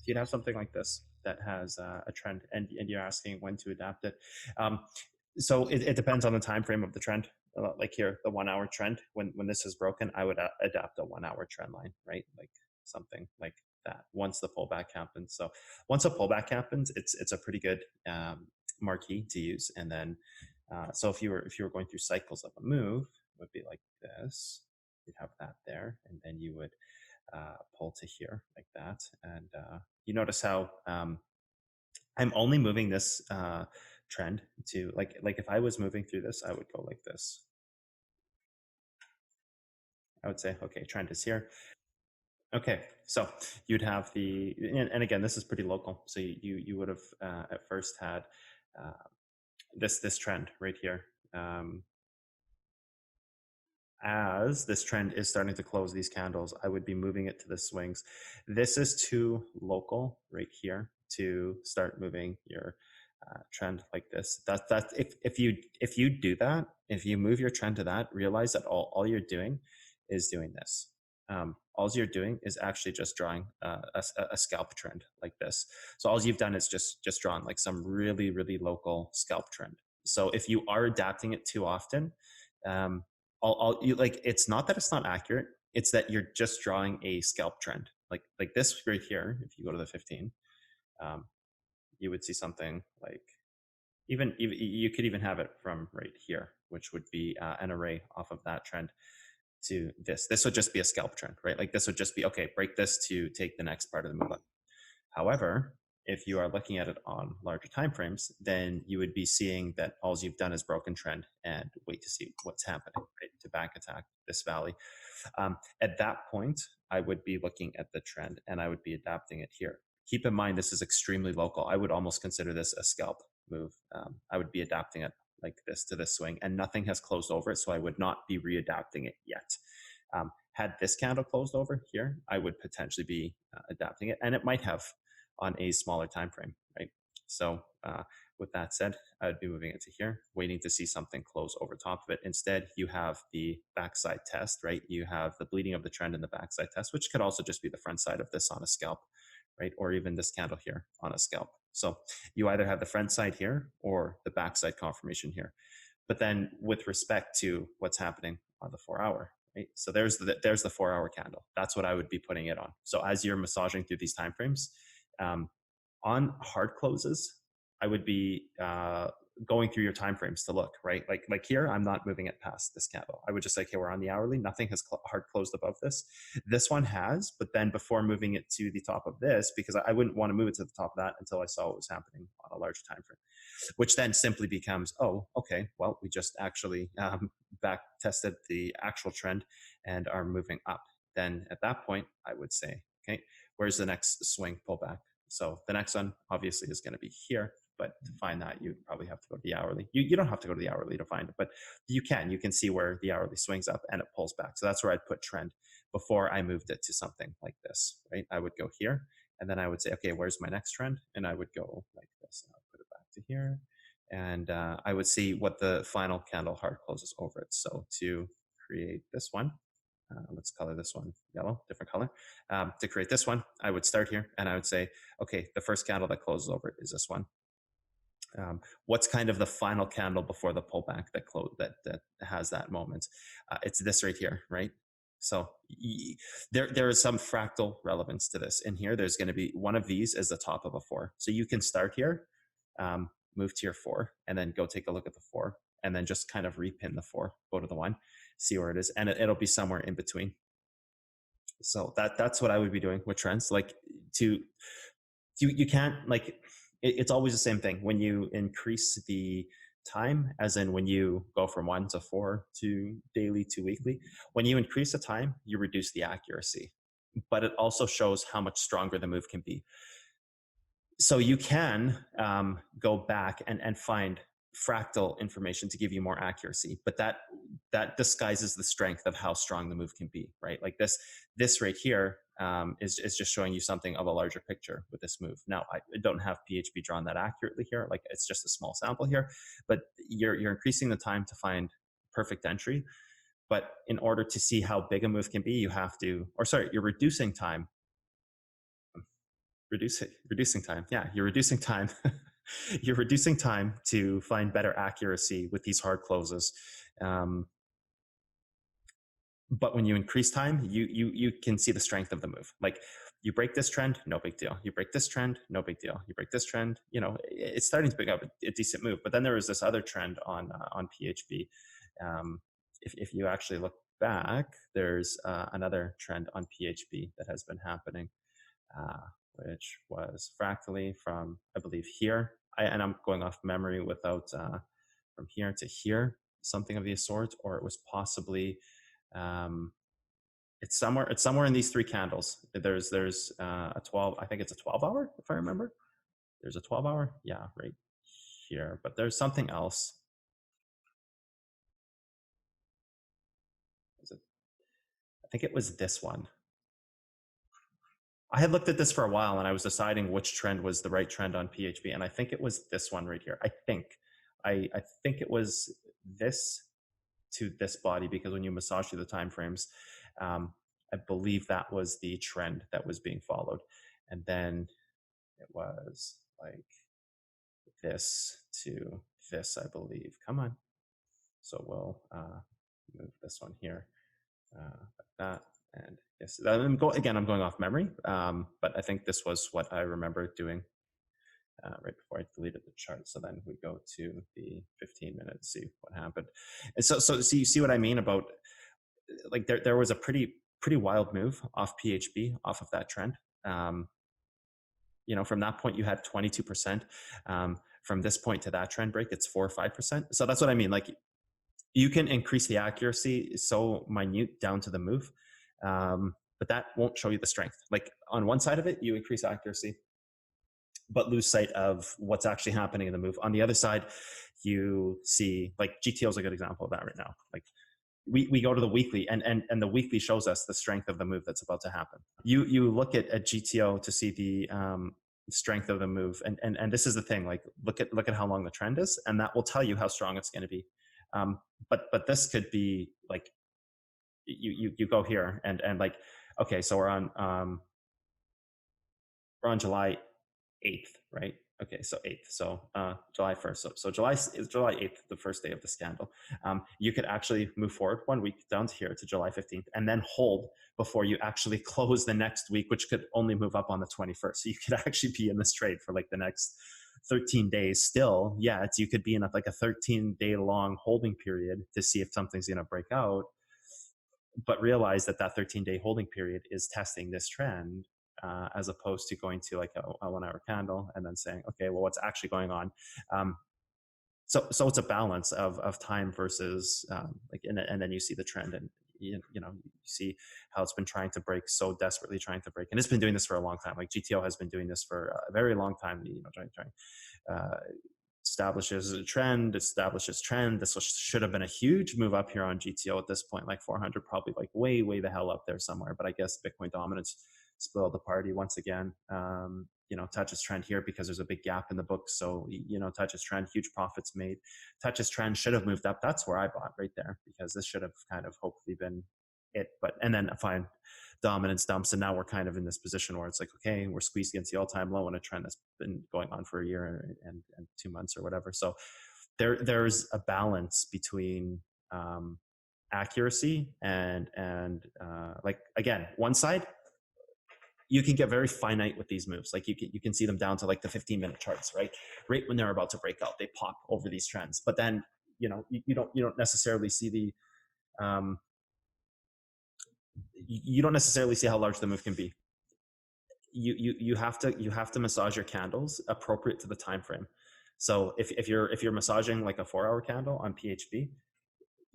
you'd have something like this that has a trend, and you're asking when to adapt it. Um, so it depends on the time frame of the trend. Like here, the 1 hour trend. When this is broken, I would adapt a 1 hour trend line, right? Like something like that. Once the pullback happens, so once a pullback happens, it's a pretty good marquee to use. And then, so if you were going through cycles of a move, it would be like this. You'd have that there, and then you would pull to here like that. And you notice how I'm only moving this trend to like if I was moving through this, I would go like this. I would say, okay, trend is here. Okay, so you'd have the, and again, this is pretty local. So you would have at first had uh, this trend right here. As this trend is starting to close these candles, I would be moving it to the swings. This is too local right here to start moving your trend like this. That if you do that, if you move your trend to that, realize that all you're doing is doing this. All you're doing is actually just drawing a scalp trend like this. So all you've done is just drawn like some really local scalp trend. So if you are adapting it too often, um, you like, it's not that it's not accurate, it's that you're just drawing a scalp trend like this right here. If you go to the 15, um, you would see something like, even you could even have it from right here, which would be an array off of that trend to this would just be a scalp trend, right? Like this would just be, okay, break this to take the next part of the move up. However, if you are looking at it on larger time frames, then you would be seeing that all you've done is broken trend and wait to see what's happening, right? To back attack this valley. At that point, I would be looking at the trend and I would be adapting it here. Keep in mind, this is extremely local. I would almost consider this a scalp move. I would be adapting it like this to this swing, and nothing has closed over it, so I would not be readapting it yet. Had this candle closed over here, I would potentially be adapting it, and it might have on a smaller time frame, right? So with that said, I'd be moving it to here, waiting to see something close over top of it. Instead, you have the backside test, right? You have the bleeding of the trend in the backside test, which could also just be the front side of this on a scalp, right? Or even this candle here on a scalp. So you either have the front side here or the backside confirmation here. But then with respect to what's happening on the 4 hour, right? So there's the 4 hour candle. That's what I would be putting it on. So as you're massaging through these time frames, um, on hard closes, I would be going through your time frames to look, right. Like here, I'm not moving it past this candle. I would just say, okay, we're on the hourly. Nothing has hard closed above this. This one has, but then before moving it to the top of this, because I wouldn't want to move it to the top of that until I saw what was happening on a larger time frame, which then simply becomes, oh, okay, well, we just actually back tested the actual trend and are moving up. Then at that point, I would say, okay, where's the next swing pullback? So the next one obviously is going to be here, but to find that, you'd probably have to go to the hourly. You don't have to go to the hourly to find it, but you can see where the hourly swings up and it pulls back. So that's where I'd put trend before I moved it to something like this, right? I would go here and then I would say, okay, where's my next trend? And I would go like this and I'll put it back to here. And I would see what the final candle hard closes over it. So to create this one, let's color this one yellow, different color. To create this one, I would start here and I would say, okay, the first candle that closes over it is this one. What's kind of the final candle before the pullback that has that moment? It's this right here, right? So there is some fractal relevance to this. In here, there's going to be one of these is the top of a 4. So you can start here, move to your 4, and then go take a look at the 4, and then just kind of repin the 4, go to the 1, see where it is, and it'll be somewhere in between. So that's what I would be doing with trends. Like to you can't like it's always the same thing when you increase the time, as in when you go from 1 to 4 to daily to weekly. When you increase the time, you reduce the accuracy, but it also shows how much stronger the move can be. So you can go back and find fractal information to give you more accuracy, but that disguises the strength of how strong the move can be, right? Like this right here is just showing you something of a larger picture with this move. Now I don't have PHP drawn that accurately here, like it's just a small sample here, but you're increasing the time to find perfect entry. But in order to see how big a move can be, you have to, or sorry, you're reducing time Reducing time. Yeah, you're reducing time. You're reducing time to find better accuracy with these hard closes. Um, but when you increase time, you can see the strength of the move. Like, you break this trend, no big deal. You break this trend, no big deal. You break this trend, it's starting to pick up a decent move. But then there was this other trend on PHB. If you actually look back, there's another trend on PHB that has been happening, uh, which was fractally from, I believe, here. And I'm going off memory without from here to here, something of the sort, or it was possibly um, it's somewhere in these three candles. There's a 12. I think it's a 12-hour, if I remember. There's a 12-hour. Yeah, right here. But there's something else. I think it was this one. I had looked at this for a while and I was deciding which trend was the right trend on PHP, and I think it was this one right here. I think it was this to this body, because when you massage through the time frames, I believe that was the trend that was being followed. And then it was like this to this, I believe. Come on. So we'll move this one here, like that. And yes, I'm going off memory, but I think this was what I remember doing right before I deleted the chart. So then we go to the 15 minutes, see what happened. And so you see what I mean about, like, there was a pretty wild move off PHB, off of that trend. From that point you had 22%. From this point to that trend break, it's 4 or 5%. So that's what I mean. Like, you can increase the accuracy so minute down to the move, but that won't show you the strength. Like, on one side of it, you increase accuracy, but lose sight of what's actually happening in the move. On the other side, you see, like, GTO is a good example of that right now. Like, we go to the weekly, and the weekly shows us the strength of the move that's about to happen. You look at GTO to see the strength of the move, and this is the thing. Like, look at how long the trend is, and that will tell you how strong it's going to be. But this could be like, you go here and like, okay, so we're on July 8th, right? Okay, so 8th, so July 1st. So July 8th, the first day of the scandal. You could actually move forward 1 week down to here to July 15th, and then hold before you actually close the next week, which could only move up on the 21st. So you could actually be in this trade for like the next 13 days still. Yeah, you could be in like a 13-day long holding period to see if something's going to break out, but realize that 13-day holding period is testing this trend, as opposed to going to like a 1 hour candle and then saying, okay, well, what's actually going on? So it's a balance of time versus like, and then you see the trend, and you see how it's been trying to break, so desperately trying to break, and it's been doing this for a long time. Like, GTO has been doing this for a very long time. Trying establishes trend. This should have been a huge move up here on GTO at this point, like 400, probably like way the hell up there somewhere. But I guess Bitcoin dominance spoiled the party once again. Touches trend here because there's a big gap in the book. So, touches trend, huge profits made. Touches trend should have moved up. That's where I bought, right there, because this should have kind of hopefully been it. And then fine, dominance dumps, and now we're kind of in this position where it's like, okay, we're squeezed against the all-time low in a trend that's been going on for a year and 2 months or whatever. So there's a balance between accuracy and like, again, one side, you can get very finite with these moves. Like, you can see them down to like the 15-minute charts, right when they're about to break out, they pop over these trends. But then you don't necessarily see the you don't necessarily see how large the move can be. You have to massage your candles appropriate to the time frame. So if you're massaging like a 4-hour candle on PHB,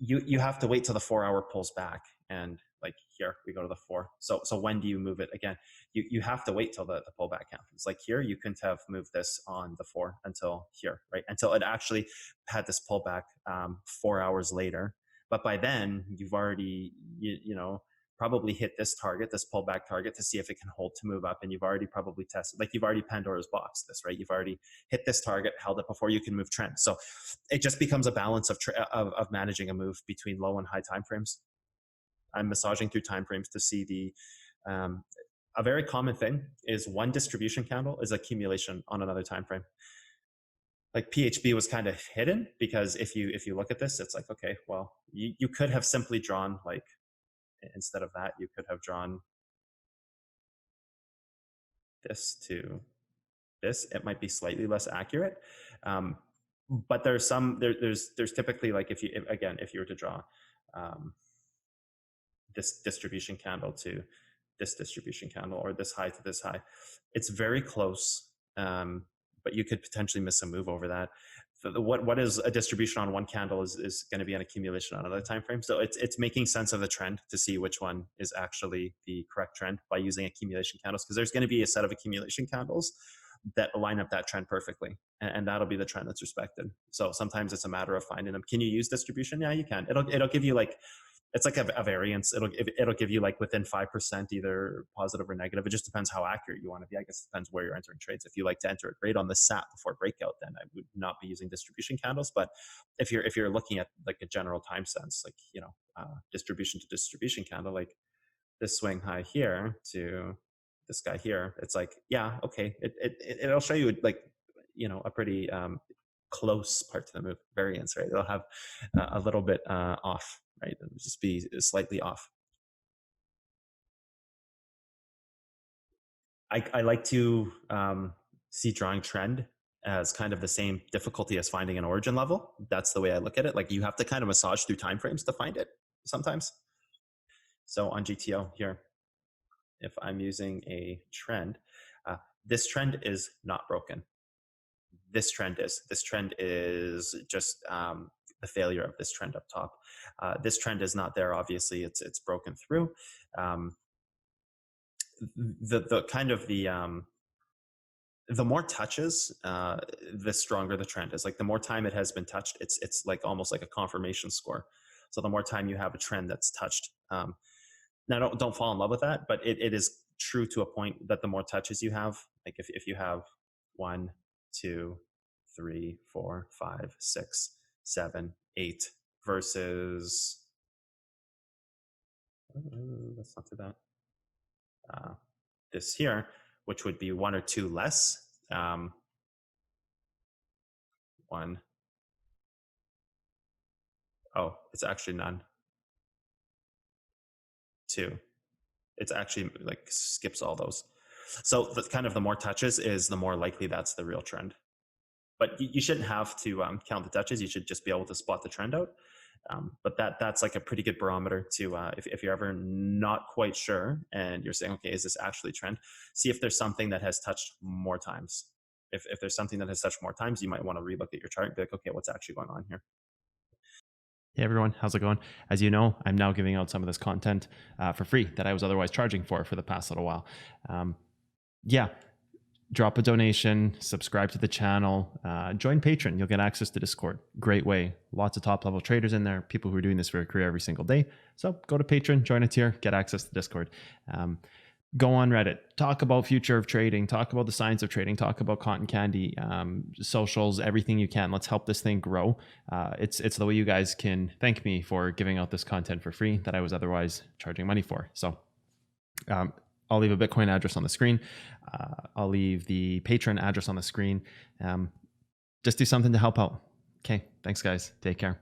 you have to wait till the 4-hour pulls back, and like here we go to the 4. So when do you move it again? You have to wait till the pullback happens. Like, here you couldn't have moved this on the 4 until here, right? Until it actually had this pullback 4 hours later. But by then you've already probably hit this target, this pullback target, to see if it can hold to move up, and you've already probably tested, like, you've already Pandora's box this, right? You've already hit this target, held it before you can move trend. So it just becomes a balance of managing a move between low and high time frames. I'm massaging through time frames to see the a very common thing is one distribution candle is accumulation on another time frame. Like PHB was kind of hidden because if you look at this, it's like, okay, well, you could have simply drawn, like, instead of that, you could have drawn this to this. It might be slightly less accurate, but there's there's typically, like, if you were to draw this distribution candle to this distribution candle, or this high to this high, it's very close, but you could potentially miss a move over that. What is a distribution on one candle is going to be an accumulation on another time frame. So it's making sense of the trend to see which one is actually the correct trend by using accumulation candles, because there's going to be a set of accumulation candles that line up that trend perfectly, and that'll be the trend that's respected. So sometimes it's a matter of finding them. Can you use distribution? Yeah, you can. It'll give you, like, it's like a variance. It'll give you, like, within 5%, either positive or negative. It just depends how accurate you want to be. I guess it depends where you're entering trades. If you like to enter a trade on the sat before breakout, then I would not be using distribution candles. But if you're looking at, like, a general time sense, like, distribution to distribution candle, like this swing high here to this guy here, it's like, yeah, okay, it'll show you, like, a pretty close part to the move variance, right? It'll have a little bit off, right? It'll just be slightly off. I like to see drawing trend as kind of the same difficulty as finding an origin level. That's the way I look at it. Like, you have to kind of massage through time frames to find it sometimes. So on GTO here, if I'm using a trend, this trend is not broken. This trend is. This trend is just the failure of this trend up top. This trend is not there. Obviously, it's broken through. The kind of the more touches, the stronger the trend is. Like, the more time it has been touched, it's like almost like a confirmation score. So the more time you have a trend that's touched. Now, don't fall in love with that, but it is true to a point that the more touches you have, like if you have 1, 2, 3, 4, 5, 6, 7, 8 versus let's not do that. This here, which would be 1 or 2 less. 1. Oh, it's actually none. 2. It's actually, like, skips all those. So the kind of the more touches is the more likely that's the real trend. But you shouldn't have to count the touches. You should just be able to spot the trend out. But that's like a pretty good barometer to if you're ever not quite sure and you're saying, okay, is this actually trend? See if there's something that has touched more times. If there's something that has touched more times, you might want to relook at your chart and be like, okay, what's actually going on here? Hey everyone, how's it going? As you know, I'm now giving out some of this content for free that I was otherwise charging for the past little while. Yeah, drop a donation, subscribe to the channel, join Patreon. You'll get access to Discord. Great way. Lots of top level traders in there, people who are doing this for a career every single day. So go to Patreon, join a tier, get access to Discord. Go on Reddit, talk about future of trading, talk about the science of trading, talk about cotton candy, socials, everything you can. Let's help this thing grow. It's the way you guys can thank me for giving out this content for free that I was otherwise charging money for. So I'll leave a Bitcoin address on the screen. I'll leave the Patreon address on the screen. Just do something to help out. Okay, thanks guys. Take care.